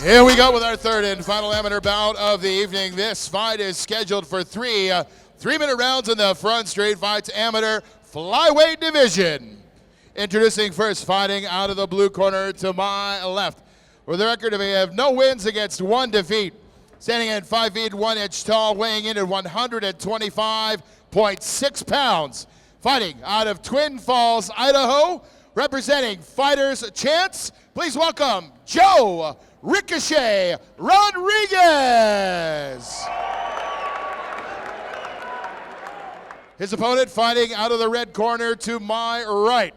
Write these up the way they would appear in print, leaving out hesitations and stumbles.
Here we go with our third and final amateur bout of the evening. This fight is scheduled for three 3-minute rounds in the front straight fights amateur flyweight division. Introducing first, fighting out of the blue corner to my left, with a record of no wins against 1 defeat. Standing at 5 feet 1 inch tall, weighing in at 125.6 pounds. Fighting out of Twin Falls, Idaho, representing Fighters Chance. Please welcome Joe Ricochet Rodriguez. His opponent fighting out of the red corner to my right,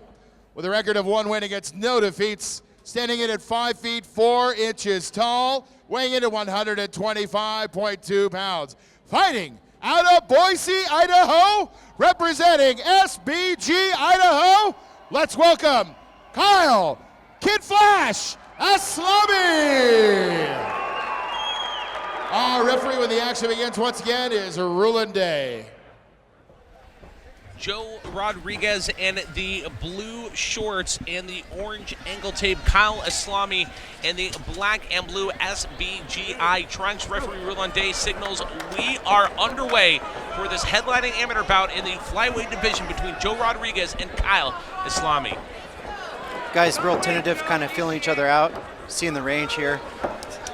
with a record of 1 win against no defeats, standing in at 5 feet 4 inches tall, weighing in at 125.2 pounds. Fighting out of Boise, Idaho, representing SBG Idaho, let's welcome Kyle Kid Flash Aslami. Our referee when the action begins once again is Rulin Day. Joe Rodriguez and the blue shorts and the orange ankle tape, Kyle Aslami, and the black and blue SBGI trunks. Referee Rulon Day signals we are underway for this headlining amateur bout in the flyweight division between Joe Rodriguez and Kyle Aslami. Guys real tentative, kind of feeling each other out, seeing the range here.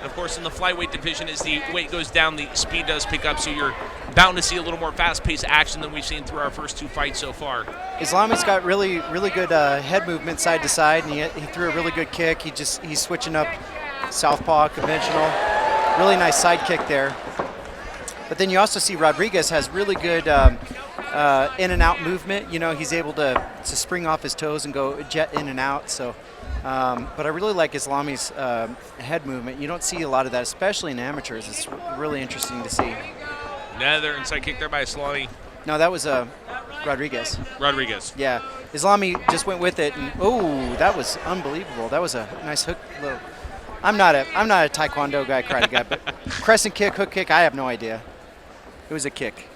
Of course, in the flyweight division, as the weight goes down, the speed does pick up, so you're bound to see a little more fast-paced action than we've seen through our first 2 fights so far. Aslami's got really good head movement side to side, and he threw a really good kick. He's switching up southpaw, conventional. Really nice side kick there. But then you also see Rodriguez has really good in and out movement. You know, he's able to spring off his toes and go jet in and out. So. But I really like Aslami's head movement. You don't see a lot of that, especially in amateurs. It's really interesting to see. Another inside kick there by Aslami. No, that was Rodriguez. Rodriguez. Yeah, Aslami just went with it, and oh, that was unbelievable. That was a nice hook. I'm not a Taekwondo guy, karate guy, but crescent kick, hook kick, I have no idea. It was a kick,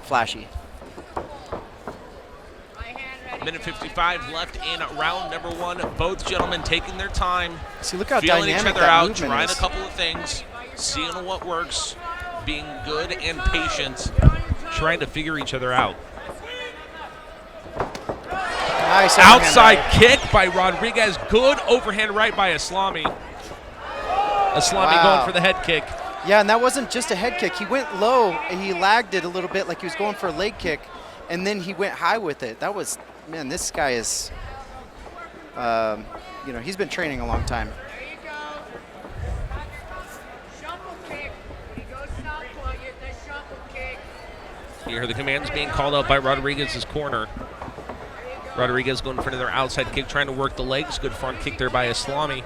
flashy. Minute 55 left in round number 1. Both gentlemen taking their time. See, look how feeling dynamic each other that out, movement trying is. a couple of things, seeing what works, being good and patient, trying to figure each other out. Nice outside right. kick by Rodriguez. Good overhand right by Aslami. Aslami going for the head kick. Yeah, and that wasn't just a head kick. He went low, and he lagged it a little bit like he was going for a leg kick, and then he went high with it. That was, man, this guy is, you know, he's been training a long time. You hear the commands being called out by Rodriguez's corner. Rodriguez going for another outside kick, trying to work the legs. Good front kick there by Aslami.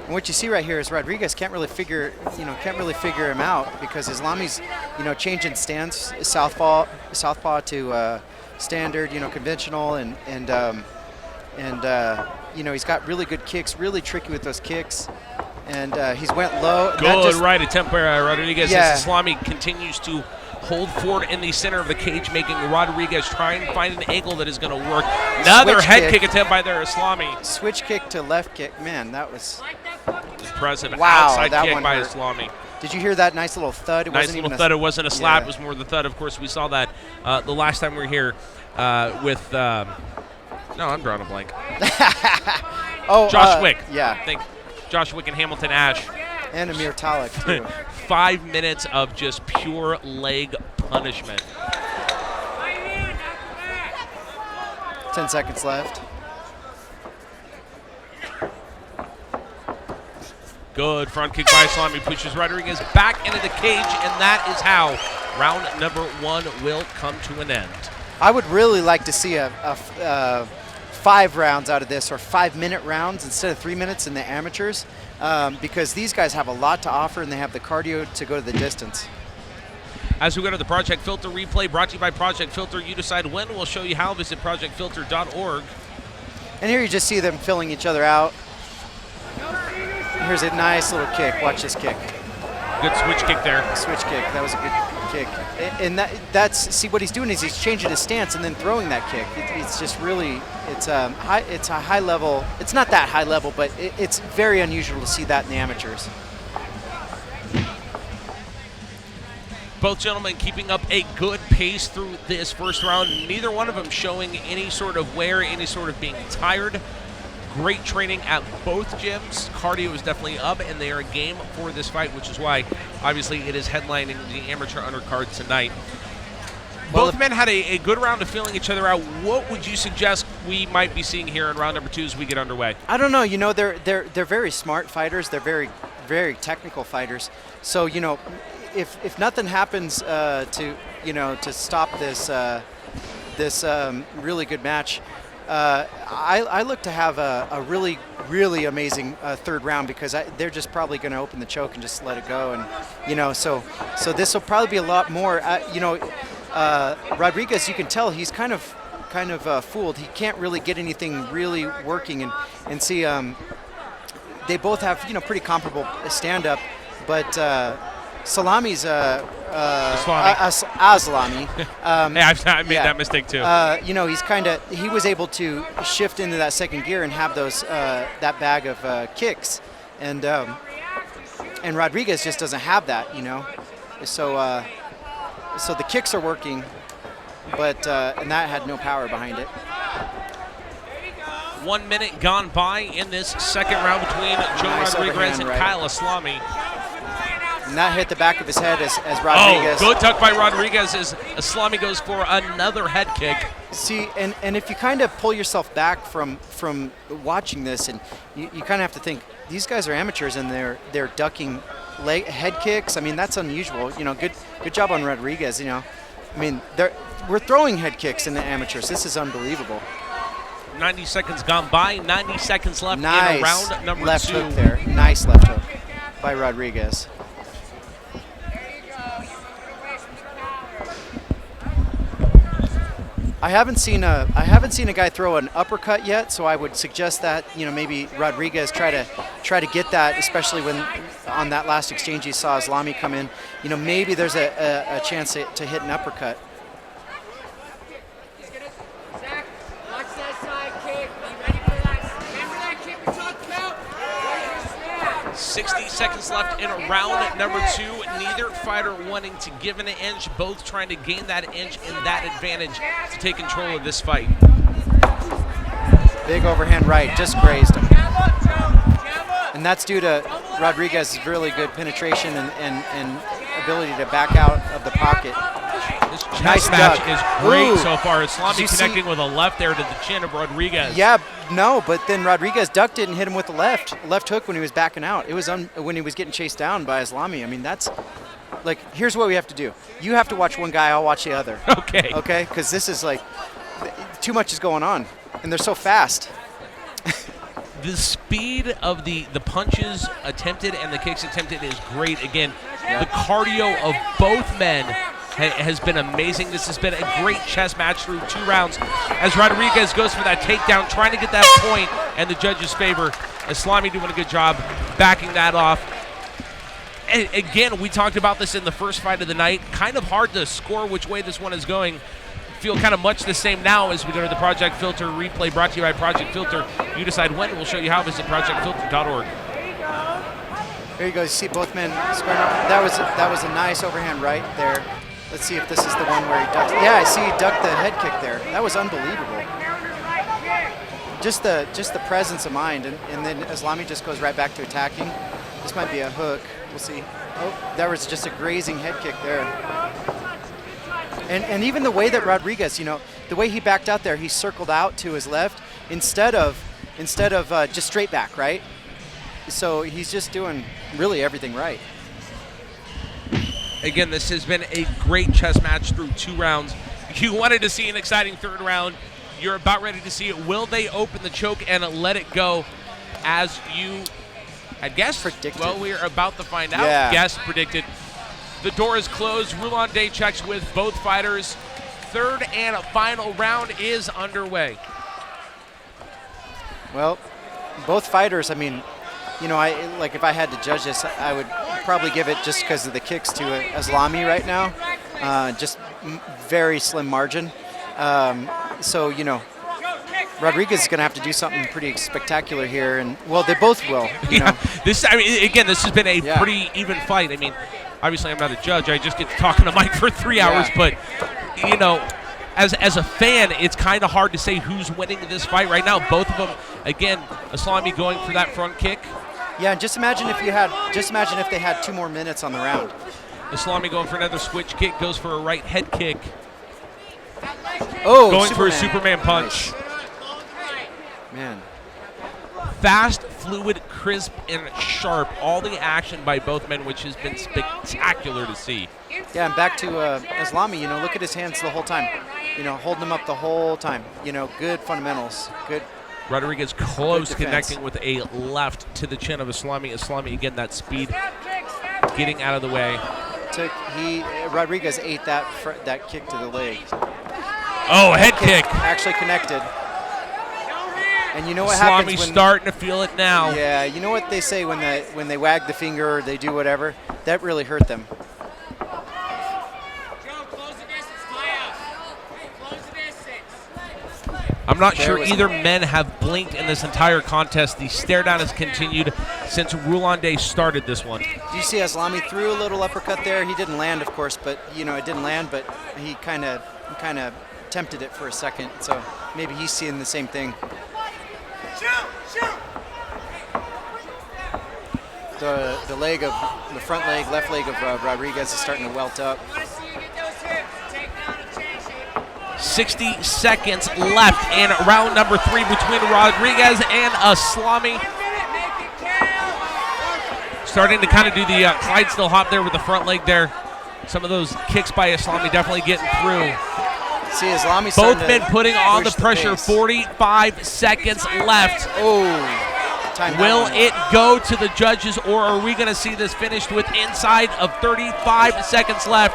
And what you see right here is Rodriguez can't really figure him out, because Aslami's, you know, changing stance, southpaw to standard, you know, conventional, and you know, he's got really good kicks, really tricky with those kicks, and he's went low. Good right attempt by Rodriguez. Yeah. As Aslami continues to hold forward in the center of the cage, making Rodriguez try and find an angle that is going to work. Another Switch head kick. kick attempt by there, Aslami. Switch kick to left kick. Man, that was Impressive. Wow, outside that kick one by hurt. Aslami. Did you hear that nice little thud? It Nice wasn't little even thud. It wasn't a slap. Yeah. It was more the thud. Of course, we saw that the last time we were here with. No, I'm drawing a blank. Oh, Josh Wick. Yeah. I think Josh Wick and Hamilton Ash. And Amir Talek, too. 5 minutes of just pure leg punishment. 10 seconds left. Good front kick by Aslami, pushes Rodriguez back into the cage, and that is how round number 1 will come to an end. I would really like to see a 5 rounds out of this, or 5-minute rounds instead of 3 minutes in the amateurs, because these guys have a lot to offer, and they have the cardio to go to the distance. As we go to the Project Filter replay, brought to you by Project Filter. You decide when. We'll show you how. Visit projectfilter.org. And here you just see them filling each other out. Here's a nice little kick. Watch this kick. Good switch kick there. Switch kick. That was a good. kick. And that's see what he's doing is he's changing his stance and then throwing that kick. It's just really it's a high level. It's not that high level, but it's very unusual to see that in the amateurs. Both gentlemen keeping up a good pace through this first round. Neither one of them showing any sort of wear, any sort of being tired. Great training at both gyms. Cardio is definitely up, and they are game for this fight, which is why, obviously, it is headlining the amateur undercard tonight. Both men had a good round of feeling each other out. What would you suggest we might be seeing here in round number 2 as we get underway? I don't know. You know, they're very smart fighters. They're very technical fighters. So, you know, if nothing happens to stop this really good match, I look to have a really amazing third round because they're just probably going to open the choke and just let it go, and you know, so this will probably be a lot more. Rodriguez, you can tell he's kind of fooled. He can't really get anything really working, and see, they both have pretty comparable stand up, but Salami's Aslami. I made that mistake too. He was able to shift into that second gear and have those that bag of kicks, and Rodriguez just doesn't have that, So the kicks are working, but and that had no power behind it. 1 minute gone by in this second round between Joe Rodriguez and Kyle Aslami. And that hit the back of his head as Rodriguez. Oh, good tuck by Rodriguez as Aslami goes for another head kick. See, and if you kind of pull yourself back from watching this, and you kind of have to think, these guys are amateurs and they're ducking head kicks. I mean, that's unusual. Good job on Rodriguez. I mean, we're throwing head kicks in the amateurs. This is unbelievable. 90 seconds gone by. 90 seconds left in round number 2. Left hook there. Nice left hook by Rodriguez. I haven't seen a guy throw an uppercut yet, so I would suggest that maybe Rodriguez try to get that, especially when on that last exchange he saw Aslami come in. Maybe there's a chance to hit an uppercut. 60 seconds left in round number 2. Neither fighter wanting to give an inch, both trying to gain that inch and that advantage to take control of this fight. Big overhand right, just grazed him. And that's due to Rodriguez's really good penetration and ability to back out of the pocket. This chess match is great so far. Aslami connecting with a left there to the chin of Rodriguez. Yeah, no, but then Rodriguez ducked it and hit him with the left hook when he was backing out. It was when he was getting chased down by Aslami. I mean, that's like, here's what we have to do. You have to watch one guy, I'll watch the other. Okay. Okay, because this is like, too much is going on, and they're so fast. The speed of the punches attempted and the kicks attempted is great. Again, the cardio of both men has been amazing. This has been a great chess match through 2 rounds as Rodriguez goes for that takedown, trying to get that point in the judges' favor. Aslami doing a good job backing that off. And again, we talked about this in the first fight of the night. Kind of hard to score which way this one is going. Feel kind of much the same now as we go to the Project Filter replay brought to you by Project Filter. You decide when. We'll show you how. Visit projectfilter.org. There you go. You see both men squaring up. That was a nice overhand right there. Let's see if this is the one where he ducked. Yeah, I see he ducked the head kick there. That was unbelievable. Just the presence of mind, and then Aslami just goes right back to attacking. This might be a hook. We'll see. Oh, there was just a grazing head kick there. And even the way that Rodriguez, the way he backed out there, he circled out to his left instead of just straight back, right? So he's just doing really everything right. Again, this has been a great chess match through 2 rounds. You wanted to see an exciting third round. You're about ready to see it. Will they open the choke and let it go as you had guessed? Predicted. Well, we are about to find out. Yeah. Guessed, predicted. The door is closed. Roulon Day checks with both fighters. Third and final round is underway. Well, both fighters, I mean, if I had to judge this, I would probably give it just because of the kicks to Aslami right now. just very slim margin. So, you know, Rodriguez is going to have to do something pretty spectacular here, and well, they both will. You know. This, I mean, again, this has been a pretty even fight. I mean, obviously, I'm not a judge. I just get to talking to Mike for 3 hours, but you know, as a fan, it's kind of hard to say who's winning this fight right now. Both of them, again, Aslami going for that front kick. Yeah, and just imagine if they had 2 more minutes on the round. Aslami going for another switch kick, goes for a right head kick. Oh, going for a Superman punch. Nice. Man. Fast, fluid, crisp, and sharp. All the action by both men, which has been spectacular to see. Yeah, and back to Aslami, you know, look at his hands the whole time. You know, holding them up the whole time. You know, good fundamentals. Good. Rodriguez close, connecting with a left to the chin of Aslami. Aslami, again, that speed, getting out of the way. Rodriguez ate that kick to the leg. Oh, head kick. Actually connected. And you know what Aslami happens when starting to feel it now. Yeah, you know what they say when they wag the finger or they do whatever? That really hurt them. I'm not sure either men have blinked in this entire contest. The stare down has continued since Roulandet started this one. Do you see Aslami threw a little uppercut there? He didn't land, of course, but you know it didn't land. But he kind of tempted it for a second. So maybe he's seeing the same thing. The front leg, left leg of Rodriguez is starting to welt up. 60 seconds left in round number 3 between Rodriguez and Aslami. Starting to kind of do the Clydesdale hop there with the front leg there. Some of those kicks by Aslami definitely getting through. See, Aslami both men putting on the pressure. 45 seconds left. Oh, will it go to the judges, or are we going to see this finished with inside of 35 seconds left?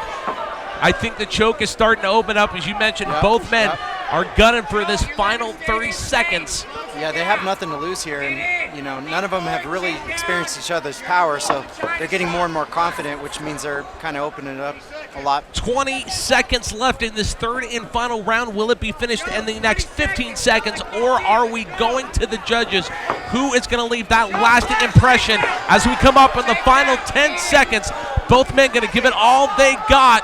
I think the choke is starting to open up. As you mentioned, both men are gunning for this final 30 seconds. Yeah, they have nothing to lose here, and you know, none of them have really experienced each other's power, so they're getting more and more confident, which means they're kind of opening it up a lot. 20 seconds left in this third and final round. Will it be finished in the next 15 seconds, or are we going to the judges? Who is going to leave that lasting impression as we come up in the final 10 seconds? Both men going to give it all they got.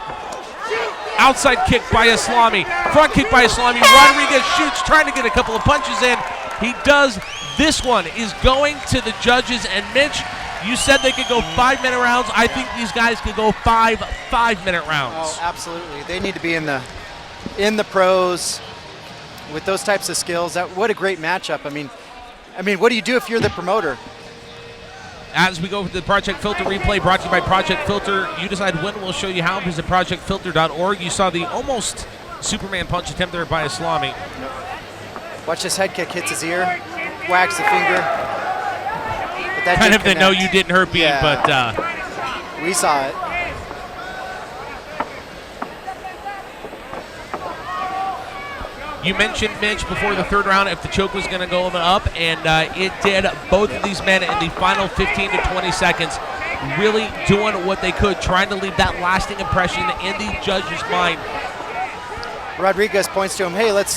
Outside kick by Aslami. Front kick by Aslami. Rodriguez shoots, trying to get a couple of punches in. He does. This one is going to the judges. And Mitch, you said they could go 5-minute rounds. I think these guys could go 5-minute rounds. Oh, absolutely. They need to be in the pros with those types of skills. What a great matchup. I mean, what do you do if you're the promoter? As we go with the Project Filter replay brought to you by Project Filter, you decide when. We'll show you how. Visit projectfilter.org. You saw the almost Superman punch attempt there by Aslami. Watch this head kick, hits his ear, wags the finger. But that kind of the no, you didn't hurt me, but we saw it. You mentioned, Mitch, before the third round if the choke was going to go up, and it did. Both of these men in the final 15 to 20 seconds really doing what they could, trying to leave that lasting impression in the judge's mind. Rodriguez points to him, hey, let's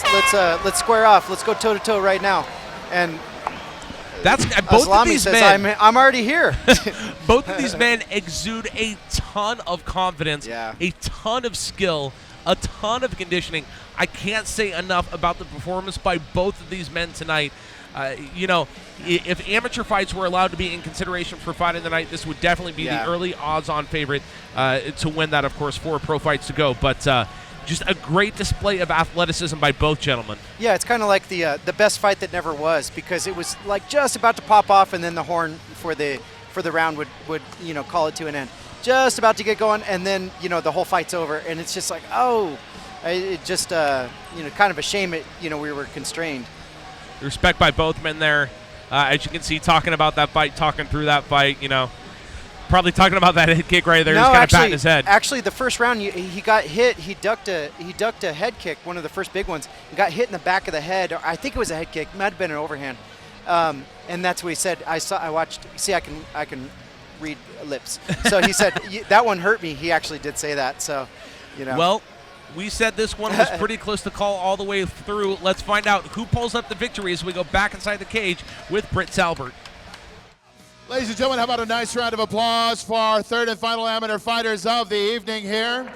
square off. Let's go toe-to-toe right now. And that's both Aslami of these says, men. I'm already here. Both of these men exude a ton of confidence, a ton of skill, a ton of conditioning. I can't say enough about the performance by both of these men tonight. You know, if amateur fights were allowed to be in consideration for fight of the night, this would definitely be the early odds-on favorite to win that, of course, 4 pro fights to go. But just a great display of athleticism by both gentlemen. Yeah, it's kind of like the best fight that never was, because it was like just about to pop off, and then the horn for the round would you know, call it to an end. Just about to get going, and then you know the whole fight's over, and it's just like, oh. It just, you know, kind of a shame we were constrained. Respect by both men there. As you can see, talking about that fight, talking through that fight, you know, probably talking about that head kick right there. He's kind of patting his head. Actually, the first round, he got hit. He ducked a head kick, one of the first big ones. He got hit in the back of the head. I think it was a head kick. Might have been an overhand. And that's what he said. I watched. See, I can read lips. So he said that one hurt me. He actually did say that. So. You know. Well, we said this one was pretty close to call all the way through. Let's find out who pulls up the victory as we go back inside the cage with Britt Salbert. Ladies and gentlemen, how about a nice round of applause for our third and final amateur fighters of the evening here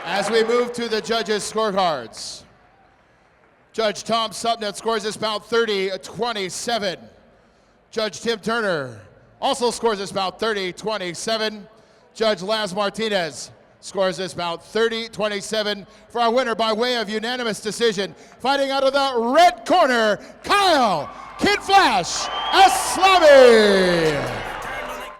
as we move to the judges' scorecards. Judge Tom Supnet scores this bout 30-27. Judge Tim Turner also scores this bout 30-27. Judge Laz Martinez scores this bout 30-27 for our winner by way of unanimous decision. Fighting out of the red corner, Kyle Kid Flash Aslami.